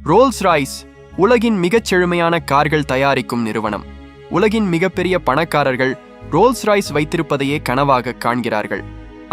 Rolls Royce உலகின் மிகச் செழுமையான கார்கள் தயாரிக்கும் நிறுவனம். உலகின் மிகப்பெரிய பணக்காரர்கள் ரோல்ஸ் ராய்ஸ் வைத்திருப்பதையே கனவாக காண்கிறார்கள்.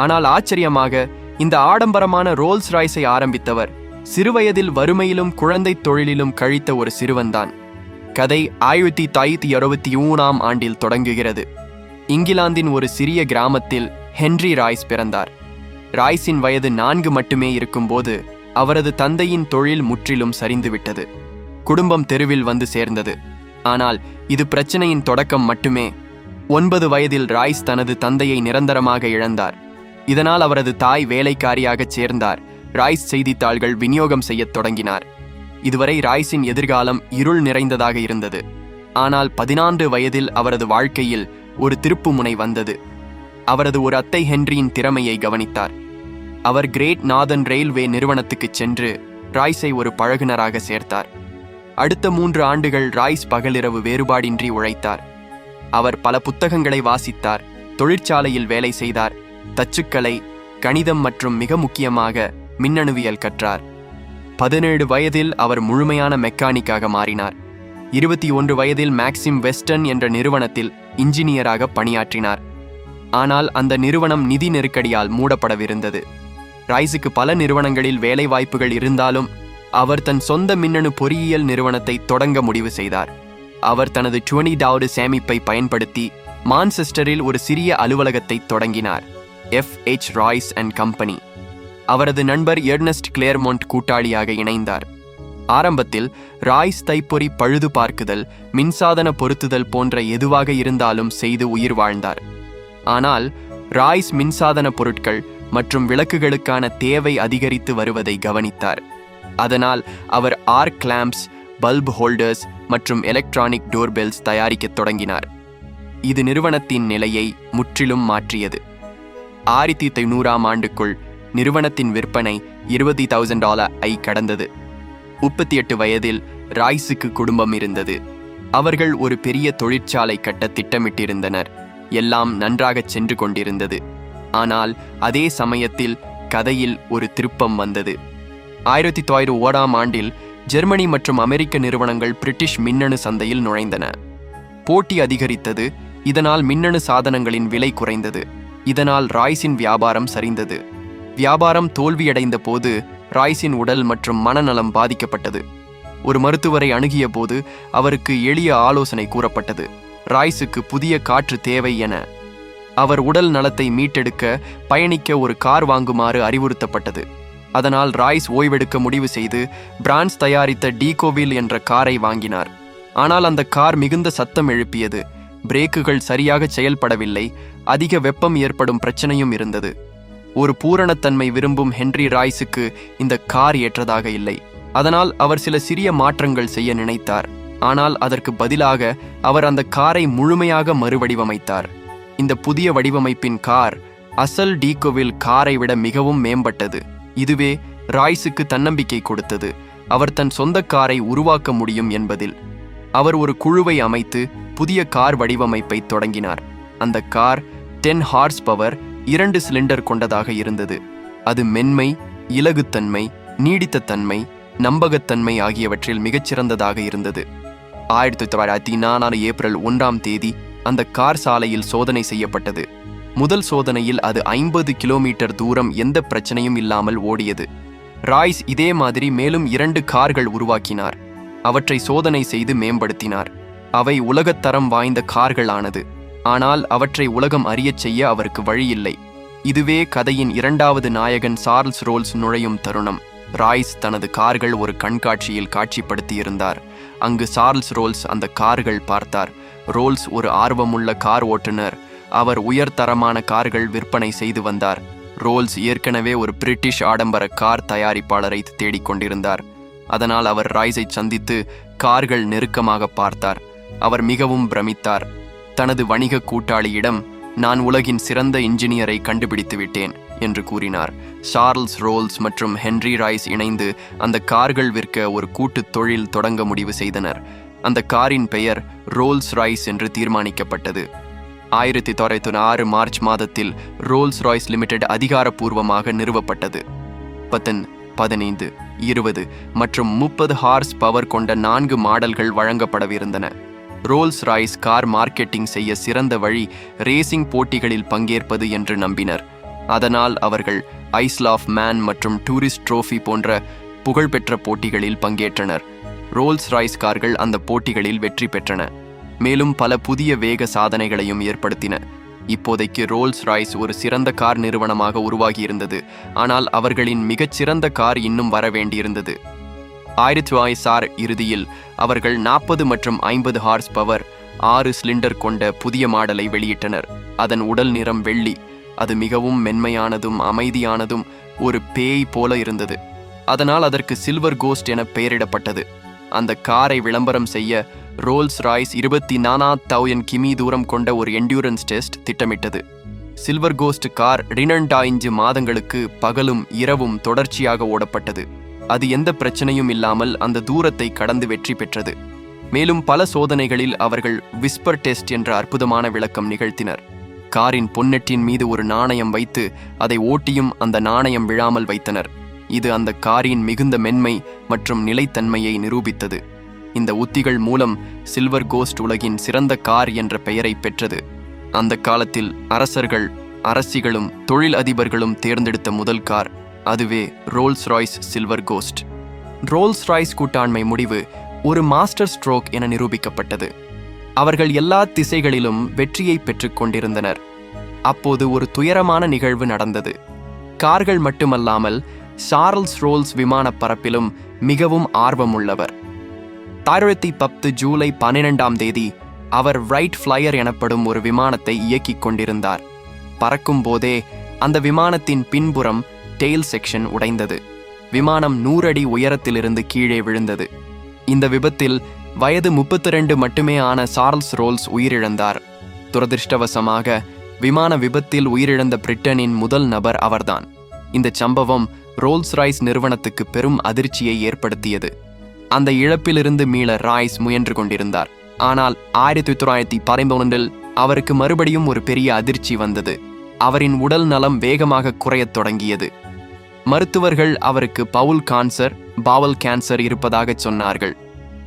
ஆனால் ஆச்சரியமாக இந்த ஆடம்பரமான ரோல்ஸ் ராய்ஸை ஆரம்பித்தவர் சிறுவயதில் வறுமையிலும் குழந்தை தொழிலிலும் கழித்த ஒரு சிறுவன்தான். கதை 1963ஆம் ஆண்டில் தொடங்குகிறது. இங்கிலாந்தின் ஒரு சிறிய கிராமத்தில் ஹென்றி ராய்ஸ் பிறந்தார். ராய்ஸின் வயது 4 மட்டுமே இருக்கும்போது அவரது தந்தையின் தொழில் முற்றிலும் சரிந்துவிட்டது. குடும்பம் தெருவில் வந்து சேர்ந்தது. ஆனால் இது பிரச்சனையின் தொடக்கம் மட்டுமே. 9 வயதில் ராய்ஸ் தனது தந்தையை நிரந்தரமாக இழந்தார். இதனால் அவரது தாய் வேலைக்காரியாகச் சேர்ந்தார். ராய்ஸ் செய்தித்தாள்கள் விநியோகம் செய்யத் தொடங்கினார். இதுவரை ராய்ஸின் எதிர்காலம் இருள் நிறைந்ததாக இருந்தது. ஆனால் 14 வயதில் அவரது வாழ்க்கையில் ஒரு திருப்புமுனை வந்தது. அவரது ஒரு அத்தை ஹென்ரியின் திறமையை கவனித்தார். அவர் கிரேட் நார்தர்ன் ரயில்வே நிறுவனத்துக்கு சென்று ராய்ஸை ஒரு பழகுனராக சேர்த்தார். அடுத்த 3 ஆண்டுகள் ராய்ஸ் பகலிரவு வேறுபாடின்றி உழைத்தார். அவர் பல புத்தகங்களை வாசித்தார், தொழிற்சாலையில் வேலை செய்தார், தச்சுக்கலை, கணிதம் மற்றும் மிக முக்கியமாக மின்னணுவியல் கற்றார். 17 வயதில் அவர் முழுமையான மெக்கானிக்காக மாறினார். 21 வயதில் மேக்சிம் வெஸ்டர்ன் என்ற நிறுவனத்தில் இன்ஜினியராக பணியாற்றினார். ஆனால் அந்த நிறுவனம் நிதி நெருக்கடியால் மூடப்படவிருந்தது. ராய்ஸுக்கு பல நிறுவனங்களில் வேலை வாய்ப்புகள் இருந்தாலும் அவர் தன் சொந்த மின்னணு பொறியியல் நிறுவனத்தை தொடங்க முடிவு செய்தார். அவர் தனது 20வது சேமிப்பை பயன்படுத்தி மான்செஸ்டரில் ஒரு சிறிய அலுவலகத்தை தொடங்கினார், FH ராய்ஸ் அண்ட் கம்பெனி. அவரது நண்பர் எர்னஸ்ட் கிளேர்மோண்ட் கூட்டாளியாக இணைந்தார். ஆரம்பத்தில் ராய்ஸ் தைப்பொறி பழுது பார்க்குதல், மின்சாதன பொருத்துதல் போன்ற எதுவாக இருந்தாலும் செய்து உயிர் வாழ்ந்தார். ஆனால் ராய்ஸ் மின்சாதன பொருட்கள் மற்றும் விளக்குகளுக்கான தேவை அதிகரித்து வருவதை கவனித்தார். அதனால் அவர் ஆர்க் லாம்ப்ஸ், பல்ப் ஹோல்டர்ஸ் மற்றும் எலக்ட்ரானிக் டோர்பெல்ஸ் தயாரிக்கத் தொடங்கினார். இது நிறுவனத்தின் நிலையை முற்றிலும் மாற்றியது. 1900ஆம் ஆண்டுக்குள் நிறுவனத்தின் விற்பனை $20,000 கடந்தது. 38 வயதில் ராய்ஸுக்கு குடும்பம் இருந்தது. அவர்கள் ஒரு பெரிய தொழிற்சாலை கட்ட திட்டமிட்டிருந்தனர். எல்லாம் நன்றாகச் சென்று கொண்டிருந்தது. ஆனால் அதே சமயத்தில் கதையில் ஒரு திருப்பம் வந்தது. 1901ஆம் ஆண்டில் ஜெர்மனி மற்றும் அமெரிக்க நிறுவனங்கள் பிரிட்டிஷ் மின்னணு சந்தையில் நுழைந்தன. போட்டி அதிகரித்தது. இதனால் மின்னணு சாதனங்களின் விலை குறைந்தது. இதனால் ராய்ஸின் வியாபாரம் சரிந்தது. வியாபாரம் தோல்வியடைந்த போது ராய்ஸின் உடல் மற்றும் மனநலம் பாதிக்கப்பட்டது. ஒரு மருத்துவரை அணுகிய போது அவருக்கு எளிய ஆலோசனை கூறப்பட்டது. ராய்ஸுக்கு புதிய காற்று தேவை என. அவர் உடல் நலத்தை மீட்டெடுக்க பயணிக்க ஒரு கார் வாங்குமாறு அறிவுறுத்தப்பட்டது. அதனால் ராய்ஸ் ஓய்வெடுக்க முடிவு செய்து பிரான்ஸ் தயாரித்த டீகோவில் என்ற காரை வாங்கினார். ஆனால் அந்த கார் மிகுந்த சத்தம் எழுப்பியது. பிரேக்குகள் சரியாக செயல்படவில்லை. அதிக வெப்பம் ஏற்படும் பிரச்சனையும் இருந்தது. ஒரு பூரணத்தன்மை விரும்பும் ஹென்றி ராய்ஸுக்கு இந்த கார் ஏற்றதாக இல்லை. அதனால் அவர் சில சிறிய மாற்றங்கள் செய்ய நினைத்தார். ஆனால் அதற்கு பதிலாக அவர் அந்த காரை முழுமையாக மறுவடிவமைத்தார். இந்த புதிய வடிவமைப்பின் கார் அசல் டீகோவில் காரை விட மிகவும் மேம்பட்டது. இதுவே ராய்ஸுக்கு தன்னம்பிக்கை கொடுத்தது. அவர் தன் சொந்த காரை உருவாக்க முடியும் என்பதில். அவர் ஒரு குழுவை அமைத்து புதிய கார் வடிவமைப்பை தொடங்கினார். அந்த கார் 10 ஹார்ஸ் பவர் 2 சிலிண்டர் கொண்டதாக இருந்தது. அது மென்மை, இலகுத்தன்மை, நீடித்த தன்மை, நம்பகத்தன்மை ஆகியவற்றில் மிகச்சிறந்ததாக இருந்தது. 1904 ஏப்ரல் 1ஆம் தேதி அந்த கார் சாலையில் சோதனை செய்யப்பட்டது. முதல் சோதனையில் அது 50 கிலோமீட்டர் தூரம் எந்த பிரச்சனையும் இல்லாமல் ஓடியது. ராய்ஸ் இதே மாதிரி மேலும் 2 கார்கள் உருவாக்கினார். அவற்றை சோதனை செய்து மேம்படுத்தினார். அவை உலகத்தரம் வாய்ந்த கார்களானது. ஆனால் அவற்றை உலகம் அறியச் செய்ய அவருக்கு வழியில்லை. இதுவே கதையின் 2வது நாயகன் சார்ல்ஸ் ரோல்ஸ் நுழையும் தருணம். ராய்ஸ் தனது கார்கள் ஒரு கண்காட்சியில் காட்சிப்படுத்தியிருந்தார். அங்கு சார்ல்ஸ் ரோல்ஸ் அந்த கார்கள் பார்த்தார். ரோல்ஸ் ஒரு ஆர்வமுள்ள கார் ஓட்டுநர். அவர் உயர்தரமான கார்கள் விற்பனை செய்து வந்தார். ரோல்ஸ் ஏற்கனவே ஒரு பிரிட்டிஷ் ஆடம்பர கார் தயாரிப்பாளரை தேடிக்கொண்டிருந்தார். அதனால் அவர் ராய்ஸை சந்தித்து கார்கள் நெருக்கமாக பார்த்தார். அவர் மிகவும் பிரமித்தார். தனது வணிக கூட்டாளியிடம், நான் உலகின் சிறந்த இன்ஜினியரை கண்டுபிடித்து விட்டேன் என்று கூறினார். சார்ல்ஸ் ரோல்ஸ் மற்றும் ஹென்றி ராய்ஸ் இணைந்து அந்த கார்கள் விற்க ஒரு கூட்டு தொழில் தொடங்க முடிவு செய்தனர். அந்த காரின் பெயர் ரோல்ஸ் ராய்ஸ் என்று தீர்மானிக்கப்பட்டது. 1906 மார்ச் மாதத்தில் ரோல்ஸ் ராய்ஸ் லிமிடெட் அதிகாரப்பூர்வமாக நிறுவப்பட்டது. 15 20 மற்றும் 30 ஹார்ஸ் பவர் கொண்ட 4 மாடல்கள் வழங்கப்படவிருந்தன. ரோல்ஸ் ராய்ஸ் கார் மார்க்கெட்டிங் செய்ய சிறந்த வழி ரேசிங் போட்டிகளில் பங்கேற்பது என்று நம்பினர். அதனால் அவர்கள் ஐஸ்ல் ஆஃப் மேன் மற்றும் டூரிஸ்ட் ட்ரோஃபி போன்ற புகழ்பெற்ற போட்டிகளில் பங்கேற்றனர். ரோல்ஸ் ராய்ஸ் கார்கள் அந்த போட்டிகளில் வெற்றி பெற்றன, மேலும் பல புதிய வேக சாதனைகளையும் ஏற்படுத்தின. இப்போதைக்கு ரோல்ஸ் ராய்ஸ் ஒரு சிறந்த கார் நிறுவனமாக உருவாகியிருந்தது, ஆனால் அவர்களின் மிகச்சிறந்த கார் இன்னும் வர வேண்டியிருந்தது. 1900 இறுதியில் அவர்கள் 40 மற்றும் 50 ஹார்ஸ் பவர் 6 சிலிண்டர் கொண்ட புதிய மாடலை வெளியிட்டனர். அதன் உடல் நிறம் வெள்ளி. அது மிகவும் மென்மையானதும் அமைதியானதும் ஒரு பேய் போல இருந்தது. அதனால் அதற்கு சில்வர் கோஸ்ட் என பெயரிடப்பட்டது. அந்த காரை விளம்பரம் செய்ய ரோல்ஸ் ராய்ஸ் 24,000 கிமி தூரம் கொண்ட ஒரு என்டியூரன்ஸ் டெஸ்ட் திட்டமிட்டது. சில்வர் கோஸ்ட் கார் 12 மாதங்களுக்கு பகலும் இரவும் தொடர்ச்சியாக ஓடப்பட்டது. அது எந்த பிரச்சனையும் இல்லாமல் அந்த தூரத்தை கடந்து வெற்றி பெற்றது. மேலும் பல சோதனைகளில் அவர்கள் விஸ்பர் டெஸ்ட் என்ற அற்புதமான விளக்கம் நிகழ்த்தினர். காரின் பொன்னெட்டின் மீது ஒரு நாணயம் வைத்து அதை ஓட்டியும் அந்த நாணயம் விழாமல் வைத்தனர். இது அந்த காரின் மிகுந்த மென்மை மற்றும் நிலைத்தன்மையை நிரூபித்தது. இந்த உத்திகள் மூலம் சில்வர் கோஸ்ட் உலகின் சிறந்த கார் என்ற பெயரை பெற்றது. அந்த காலத்தில் அரசர்கள், அரசிகளும் தொழில் அதிபர்களும் தேர்ந்தெடுத்த முதல் கார் அதுவே Rolls Royce silver ghost. Rolls Royce கூட்டாண்மை முடிவு ஒரு மாஸ்டர் ஸ்ட்ரோக் என நிரூபிக்கப்பட்டது. அவர்கள் எல்லா திசைகளிலும் வெற்றியை பெற்றுக் கொண்டிருந்தனர். அப்போது ஒரு துயரமான நிகழ்வு நடந்தது. கார்கள் மட்டுமல்லாமல் சார்ல்ஸ் ரோல்ஸ் விமான பறப்பிலும் மிகவும் ஆர்வமுள்ளவர். 1910 ஜூலை 12 அவர் ரைட் ஃப்ளையர் எனப்படும் ஒரு விமானத்தை இயக்கிக் கொண்டிருந்தார். பறக்கும் போதே அந்த விமானத்தின் பின்புறம் டெயில் செக்ஷன் உடைந்தது. விமானம் 100 அடி உயரத்திலிருந்து கீழே விழுந்தது. இந்த விபத்தில் வயது 32 மட்டுமே ஆன சார்ல்ஸ் ரோல்ஸ் உயிரிழந்தார். துரதிர்ஷ்டவசமாக விமான விபத்தில் உயிரிழந்த பிரிட்டனின் முதல் நபர் அவர்தான். இந்த சம்பவம் ரோல்ஸ் ராய்ஸ் நிறுவனத்துக்கு பெரும் அதிர்ச்சியை ஏற்படுத்தியது. அந்த இழப்பிலிருந்து மீள ராய்ஸ் முயன்று கொண்டிருந்தார். ஆனால் 1913 அவருக்கு மறுபடியும் ஒரு பெரிய அதிர்ச்சி வந்தது. அவரின் உடல் நலம் வேகமாக குறையத் தொடங்கியது. மருத்துவர்கள் அவருக்கு பாவல் கேன்சர் இருப்பதாக சொன்னார்கள்.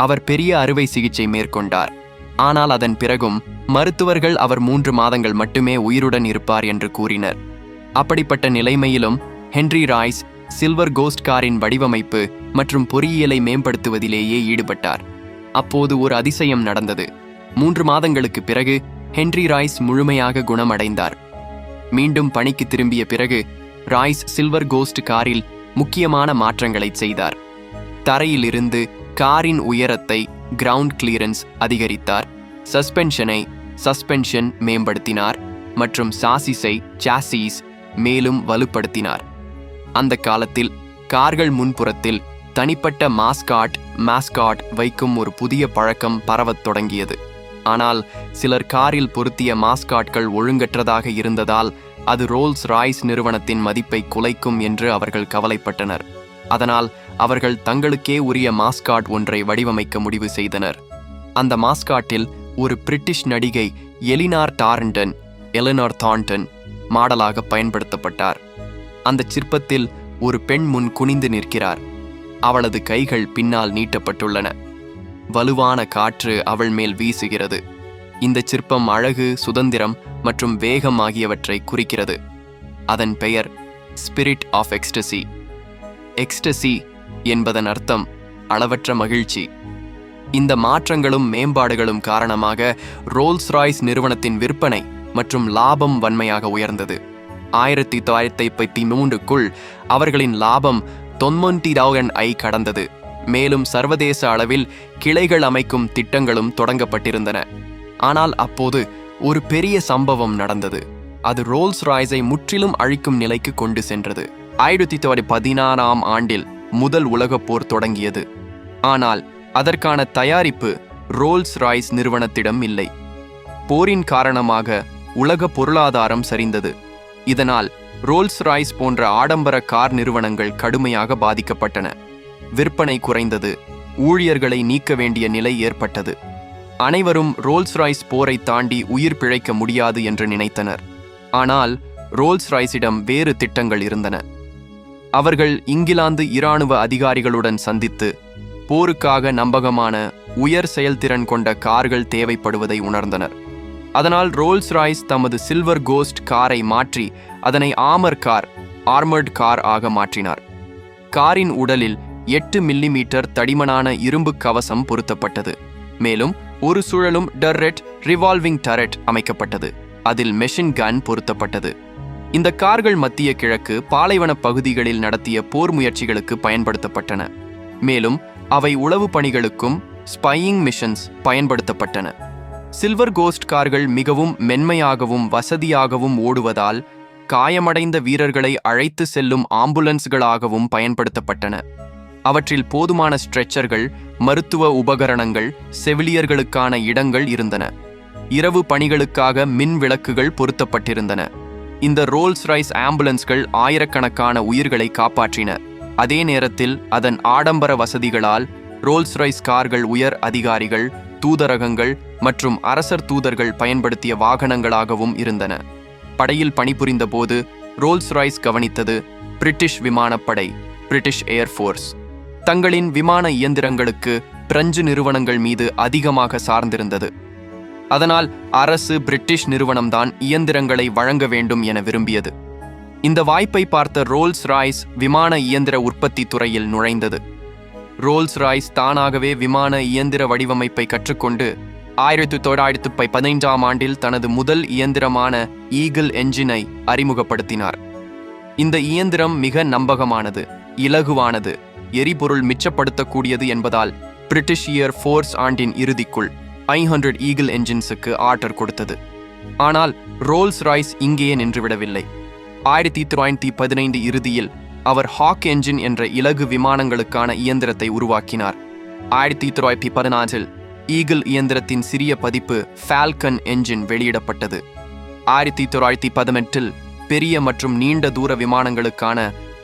அவர் பெரிய அறுவை சிகிச்சை மேற்கொண்டார். ஆனால் அதன் பிறகும் மருத்துவர்கள் அவர் 3 மாதங்கள் மட்டுமே உயிருடன் இருப்பார் என்று கூறினர். அப்படிப்பட்ட நிலைமையிலும் ஹென்றி ராய்ஸ் சில்வர் கோஸ்ட் காரின் வடிவமைப்பு மற்றும் பொறியியலை மேம்படுத்துவதிலேயே ஈடுபட்டார். அப்போது ஒரு அதிசயம் நடந்தது. 3 மாதங்களுக்கு பிறகு ஹென்றி ராய்ஸ் முழுமையாக குணமடைந்தார். மீண்டும் பணிக்கு திரும்பிய பிறகு ராய்ஸ் சில்வர் கோஸ்ட் காரில் முக்கியமான மாற்றங்களை செய்தார். தரையில் இருந்து காரின் உயரத்தை கிரவுண்ட் கிளியரன்ஸ் அதிகரித்தார். சஸ்பென்ஷன் மேம்படுத்தினார் மற்றும் சாசிஸ் மேலும் வலுப்படுத்தினார். அந்த காலத்தில் கார்கள் முன்புறத்தில் தனிப்பட்ட மாஸ்காட் வைக்கும் ஒரு புதிய பழக்கம் பரவத் தொடங்கியது. ஆனால் சிலர் காரில் பொருத்திய மாஸ்காட்கள் ஒழுங்கற்றதாக இருந்ததால் அது ரோல்ஸ் ராய்ஸ் நிறுவனத்தின் மதிப்பை குலைக்கும் என்று அவர்கள் கவலைப்பட்டனர். அதனால் அவர்கள் தங்களுக்கே உரிய மாஸ்காட் ஒன்றை வடிவமைக்க முடிவு செய்தனர். அந்த மாஸ்காட்டில் ஒரு பிரிட்டிஷ் நடிகை எலினார் தார்ன்டன் மாடலாக பயன்படுத்தப்பட்டார். அந்த சிற்பத்தில் ஒரு பெண் முன் குனிந்து நிற்கிறார். அவளது கைகள் பின்னால் நீட்டப்பட்டுள்ளன. வலுவான காற்று அவள் மேல் வீசுகிறது. இந்த சிற்பம் அழகு, சுதந்திரம் மற்றும் வேகம் ஆகியவற்றை குறிக்கிறது. அதன் பெயர் ஸ்பிரிட் ஆஃப் எக்ஸ்டசி. எக்ஸ்டசி என்பதன் அர்த்தம் அளவற்ற மகிழ்ச்சி. இந்த மாற்றங்களும் மேம்பாடுகளும் காரணமாக ரோல்ஸ் ராய்ஸ் நிறுவனத்தின் விற்பனை மற்றும் லாபம் வன்மையாக உயர்ந்தது. 1913க்குள் அவர்களின் லாபம் 90,000 கடந்தது. மேலும் சர்வதேச அளவில் கிளைகள் அமைக்கும் திட்டங்களும் தொடங்கப்பட்டிருந்தன. ஆனால் அப்போது ஒரு பெரிய சம்பவம் நடந்தது. அது ரோல்ஸ் ராய்ஸை முற்றிலும் அழிக்கும் நிலைக்கு கொண்டு சென்றது. 1916 முதல் உலகப் போர் தொடங்கியது. ஆனால் அதற்கான தயாரிப்பு ரோல்ஸ் ராய்ஸ் நிறுவனத்திடம் இல்லை. போரின் காரணமாக உலக பொருளாதாரம் சரிந்தது. இதனால் ரோல்ஸ் ராய்ஸ் போன்ற ஆடம்பர கார் நிறுவனங்கள் கடுமையாக பாதிக்கப்பட்டன. விற்பனை குறைந்தது. ஊழியர்களை நீக்க வேண்டிய நிலை ஏற்பட்டது. அனைவரும் ரோல்ஸ் ராய்ஸ் போரை தாண்டி உயிர் பிழைக்க முடியாது என்று நினைத்தனர். ஆனால் ரோல்ஸ் ராய்ஸிடம் வேறு திட்டங்கள் இருந்தன. அவர்கள் இங்கிலாந்து இராணுவ அதிகாரிகளுடன் சந்தித்து போருக்காக நம்பகமான உயர் செயல்திறன் கொண்ட கார்கள் தேவைப்படுவதை உணர்ந்தனர். அதனால் ரோல்ஸ் ராய்ஸ் தமது சில்வர் கோஸ்ட் காரை மாற்றி அதனை ஆர்மர்ட் கார் ஆக மாற்றினார். காரின் உடலில் 8 மில்லிமீட்டர் தடிமனான இரும்பு கவசம் பொருத்தப்பட்டது. மேலும் ஒரு சுழலும் டர்ரெட் ரிவால்விங் டரெட் அமைக்கப்பட்டது. அதில் மெஷின் கன் பொருத்தப்பட்டது. இந்த கார்கள் மத்திய கிழக்கு பாலைவன பகுதிகளில் நடத்திய போர் முயற்சிகளுக்கு பயன்படுத்தப்பட்டன. மேலும் அவை உளவு பணிகளுக்கும் ஸ்பையிங் மிஷன்ஸ் பயன்படுத்தப்பட்டன. சில்வர் கோஸ்ட் கார்கள் மிகவும் மென்மையாகவும் வசதியாகவும் ஓடுவதால் காயமடைந்த வீரர்களை அழைத்து செல்லும் ஆம்புலன்ஸ்களாகவும் பயன்படுத்தப்பட்டன. அவற்றில் போதுமான ஸ்ட்ரெச்சர்கள், மருத்துவ உபகரணங்கள், செவிலியர்களுக்கான இடங்கள் இருந்தன. இரவு பணிகளுக்காக மின் விளக்குகள் பொருத்தப்பட்டிருந்தன. இந்த ரோல்ஸ் ராய்ஸ் ஆம்புலன்ஸ்கள் ஆயிரக்கணக்கான உயிர்களை காப்பாற்றின. அதே நேரத்தில் அதன் ஆடம்பர வசதிகளால் ரோல்ஸ் ராய்ஸ் கார்கள் உயர் அதிகாரிகள், தூதரகங்கள் மற்றும் அரசர் தூதர்கள் பயன்படுத்திய வாகனங்களாகவும் இருந்தன. படையில் பணிபுரிந்த போது ரோல்ஸ் ராய்ஸ் கவனித்தது பிரிட்டிஷ் விமானப்படை, பிரிட்டிஷ் ஏர்ஃபோர்ஸ் தங்களின் விமான இயந்திரங்களுக்கு பிரெஞ்சு நிறுவனங்கள் மீது அதிகமாக சார்ந்திருந்தது. அதனால் அரசு பிரிட்டிஷ் நிறுவனம்தான் இயந்திரங்களை வழங்க வேண்டும் என விரும்பியது. இந்த வாய்ப்பை பார்த்த ரோல்ஸ் ராய்ஸ் விமான இயந்திர உற்பத்தி துறையில் நுழைந்தது. ரோல்ஸ் ராய்ஸ் தானாகவே விமான இயந்திர வடிவமைப்பை கற்றுக்கொண்டு 1915ஆம் ஆண்டில் தனது முதல் இயந்திரமான ஈகிள் என்ஜினை அறிமுகப்படுத்தினார். இந்த இயந்திரம் மிக நம்பகமானது, இலகுவானது, எரிபொருள் மிச்சப்படுத்தக்கூடியது என்பதால் பிரிட்டிஷ் ஏர் ஃபோர்ஸ் ஆண்டின் இறுதிக்குள் 500 ஈகிள் என்ஜின்ஸுக்கு ஆர்டர் கொடுத்தது. ஆனால் ரோல்ஸ் ராய்ஸ் இங்கேயே நின்றுவிடவில்லை. 1915 இறுதியில் அவர் ஹாக் என்ஜின் என்ற இலகு விமானங்களுக்கான இயந்திரத்தை உருவாக்கினார். 1914இல் ஈகிள் இயந்திரத்தின் சிறிய பதிப்பு ஃபால்கன் என்ஜின் வெளியிடப்பட்டது. 1918இல் பெரிய மற்றும் நீண்ட தூர விமானங்களுக்கான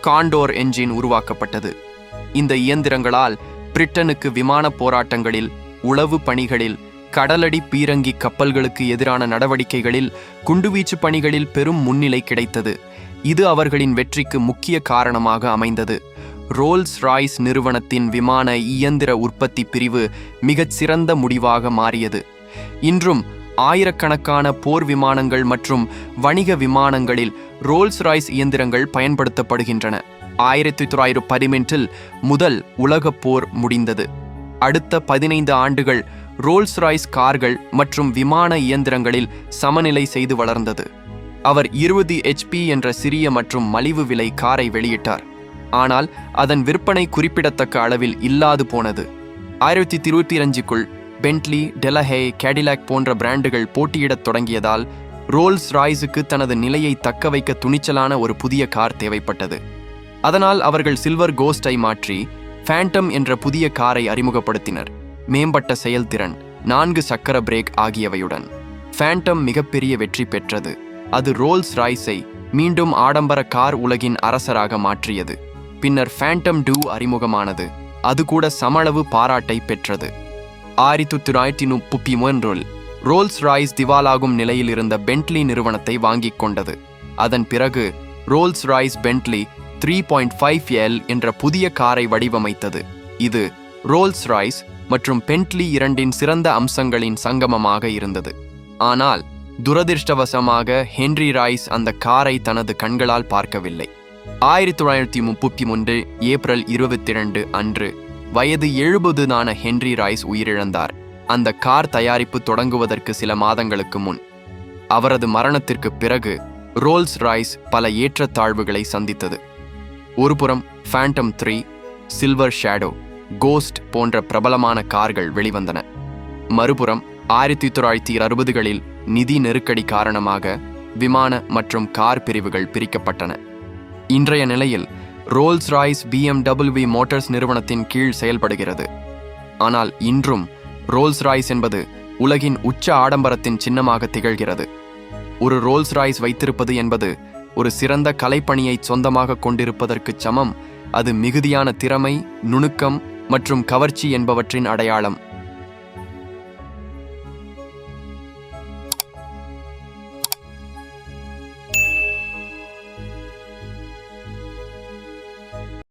காண்டோர் என்ஜின் உருவாக்கப்பட்டது. இந்த இயந்திரங்களால் பிரிட்டனுக்கு விமான போராட்டங்களில், உளவு பணிகளில், கடலடி பீரங்கி கப்பல்களுக்கு எதிரான நடவடிக்கைகளில், குண்டுவீச்சு பணிகளில் பெரும் முன்னிலை கிடைத்தது. இது அவர்களின் வெற்றிக்கு முக்கிய காரணமாக அமைந்தது. ரோல்ஸ் ராய்ஸ் நிறுவனத்தின் விமான இயந்திர உற்பத்தி பிரிவு மிகச் சிறந்த முடிவாக மாறியது. இன்றும் ஆயிரக்கணக்கான போர் விமானங்கள் மற்றும் வணிக விமானங்களில் ரோல்ஸ் ராய்ஸ் இயந்திரங்கள் பயன்படுத்தப்படுகின்றன. 1918இல் முதல் உலகப் போர் முடிந்தது. அடுத்த 15 ஆண்டுகள் ரோல்ஸ் ராய்ஸ் கார்கள் மற்றும் விமான இயந்திரங்களில் சமநிலை செய்து வளர்ந்தது. அவர் 20 HP என்ற சிறிய மற்றும் மலிவு விலை காரை வெளியிட்டார். ஆனால் அதன் விற்பனை குறிப்பிடத்தக்க அளவில் இல்லாது போனது. 1925க்குள் பென்ட்லி, டெலஹே, கேடிலாக் போன்ற பிராண்டுகள் போட்டியிடத் தொடங்கியதால் ரோல்ஸ் ராய்ஸுக்கு தனது நிலையை தக்க வைக்க துணிச்சலான ஒரு புதிய கார் தேவைப்பட்டது. அதனால் அவர்கள் சில்வர் கோஸ்டை மாற்றி ஃபேண்டம் என்ற புதிய காரை அறிமுகப்படுத்தினர். மேம்பட்ட செயல்திறன், 4 சக்கர பிரேக் ஆகியவையுடன் ஃபேண்டம் மிகப்பெரிய வெற்றி பெற்றது. அது ரோல்ஸ் ராய்ஸை மீண்டும் ஆடம்பர கார் உலகின் அரசராக மாற்றியது. பின்னர் ஃபேண்டம் 2 அறிமுகமானது. அது கூட சமளவு பாராட்டை பெற்றது. 1933இல் ரோல்ஸ் ராய்ஸ் திவாலாகும் நிலையில் இருந்த பென்ட்லி நிறுவனத்தை வாங்கிக் கொண்டது. அதன் பிறகு ரோல்ஸ் ராய்ஸ் பென்ட்லி 3.5L என்ற புதிய காரை வடிவமைத்தது. இது ரோல்ஸ் ராய்ஸ் மற்றும் பென்ட்லி இரண்டின் சிறந்த அம்சங்களின் சங்கமமாக இருந்தது. ஆனால் துரதிர்ஷ்டவசமாக ஹென்றி ராய்ஸ் அந்த காரை தனது கண்களால் பார்க்கவில்லை. 1933 ஏப்ரல் 22 அன்று வயது 70 ஹென்றி ராய்ஸ் உயிரிழந்தார். அந்த கார் தயாரிப்பு தொடங்குவதற்கு சில மாதங்களுக்கு முன். அவரது மரணத்திற்கு பிறகு ரோல்ஸ் ராய்ஸ் பல ஏற்றத்தாழ்வுகளை சந்தித்தது. ஒருபுறம் ஃபேண்டம் 3, சில்வர் ஷேடோ, கோஸ்ட் போன்ற பிரபலமான கார்கள் வெளிவந்தன. மறுபுறம் 1960களில் நிதி நெருக்கடி காரணமாக விமான மற்றும் கார் பிரிவுகள் பிரிக்கப்பட்டன. இன்றைய நிலையில் ரோல்ஸ் ராய்ஸ் BMW மோட்டார்ஸ் நிறுவனத்தின் கீழ் செயல்படுகிறது. ஆனால் இன்றும் ரோல்ஸ் ராய்ஸ் என்பது உலகின் உச்ச ஆடம்பரத்தின் சின்னமாக திகழ்கிறது. ஒரு ரோல்ஸ் ராய்ஸ் வைத்திருப்பது என்பது ஒரு சிறந்த கலைப்பணியை சொந்தமாக கொண்டிருப்பதற்கு சமம். அது மிகுதியான திறமை, நுணுக்கம் மற்றும் கவர்ச்சி என்பவற்றின் அடையாளம்.